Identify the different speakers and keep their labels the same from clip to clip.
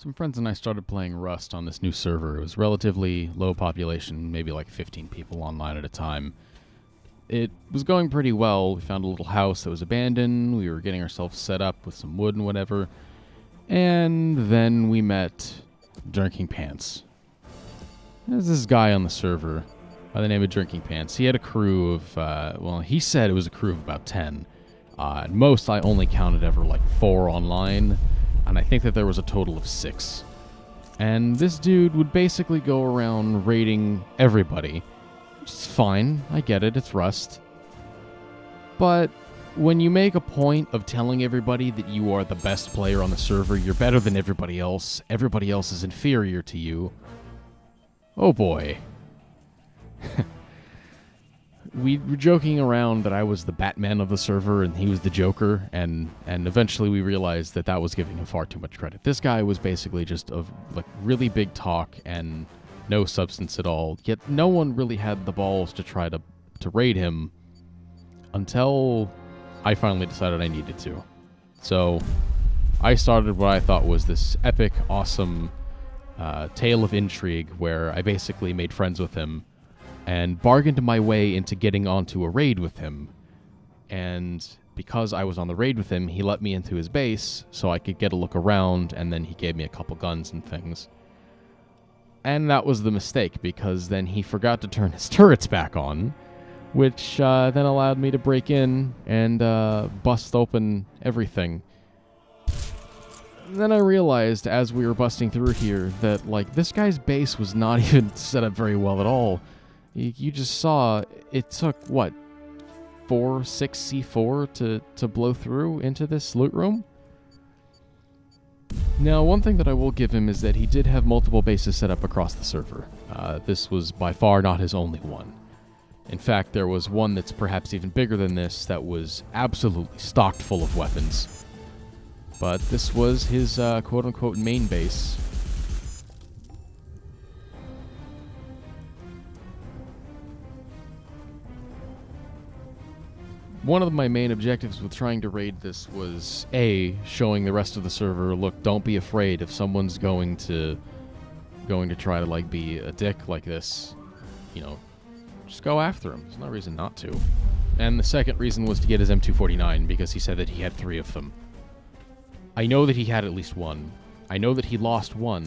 Speaker 1: Some friends and I started playing Rust on this new server. It was relatively low population, maybe like 15 people online at a time. It was going pretty well. We found a little house that was abandoned. We were getting ourselves set up with some wood and whatever. And then we met DrinkingPants. There's this guy on the server by the name of DrinkingPants. He had a crew of, well, he said it was a crew of about 10. At most, I only counted ever like 4 online. And I think that there was a total of 6. And this dude would basically go around raiding everybody. Which is fine. I get it. It's Rust. But when you make a point of telling everybody that you are the best player on the server, you're better than everybody else is inferior to you, oh boy. We were joking around that I was the Batman of the server and he was the Joker, and eventually we realized that that was giving him far too much credit. This guy was basically just a like really big talk and no substance at all, yet no one really had the balls to try to raid him until I finally decided I needed to. So I started what I thought was this epic, awesome tale of intrigue where I basically made friends with him and bargained my way into getting onto a raid with him. And because I was on the raid with him, he let me into his base so I could get a look around, and then he gave me a couple guns and things. And that was the mistake, because then he forgot to turn his turrets back on, which then allowed me to break in and bust open everything. Then I realized, as we were busting through here, that like this guy's base was not even set up very well at all. You just saw it took, what, 6 C4 to blow through into this loot room? Now, one thing that I will give him is that he did have multiple bases set up across the server. This was by far not his only one. In fact, there was one that's perhaps even bigger than this that was absolutely stocked full of weapons. But this was his quote-unquote main base. One of my main objectives with trying to raid this was, A, showing the rest of the server, look, don't be afraid if someone's going to try to, like, be a dick like this, you know, just go after him. There's no reason not to. And the second reason was to get his M249, because he said that he had 3 of them. I know that he had at least 1. I know that he lost 1,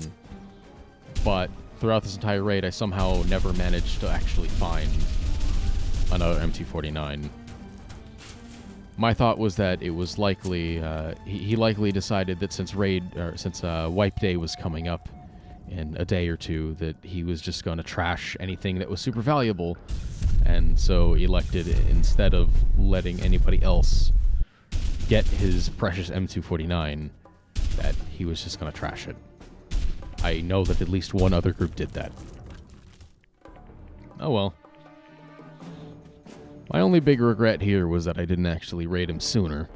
Speaker 1: but throughout this entire raid, I somehow never managed to actually find another M249. My thought was that it was likely, he likely decided that since wipe day was coming up in a day or two, that he was just going to trash anything that was super valuable, and so elected, instead of letting anybody else get his precious M249, that he was just going to trash it. I know that at least one other group did that. Oh well. My only big regret here was that I didn't actually raid him sooner.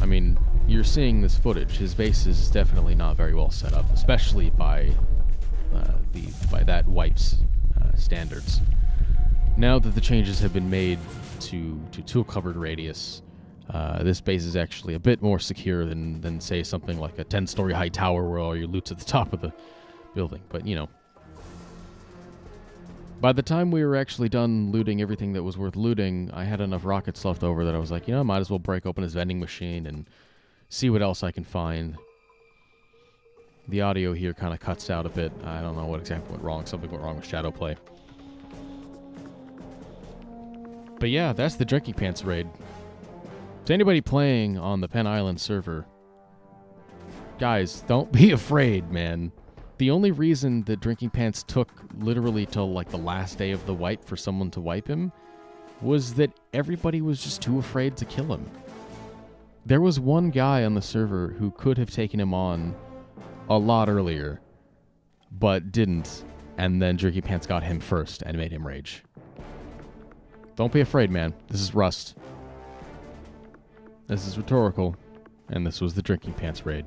Speaker 1: I mean, you're seeing this footage. His base is definitely not very well set up, especially by that wipe's standards. Now that the changes have been made to tool-covered radius, this base is actually a bit more secure than say, something like a 10-story high tower where all your loot's at the top of the building. But, you know. By the time we were actually done looting everything that was worth looting, I had enough rockets left over that I was like, you know, I might as well break open his vending machine and see what else I can find. The audio here kind of cuts out a bit. I don't know what exactly went wrong. Something went wrong with shadow play. But yeah, that's the DrinkingPants raid. To anybody playing on the Penn Island server, guys, don't be afraid, man. The only reason that DrinkingPants took literally till like the last day of the wipe for someone to wipe him was that everybody was just too afraid to kill him. There was one guy on the server who could have taken him on a lot earlier, but didn't, and then DrinkingPants got him first and made him rage. Don't be afraid, man. This is Rust. This is Rhetorical, and this was the DrinkingPants raid.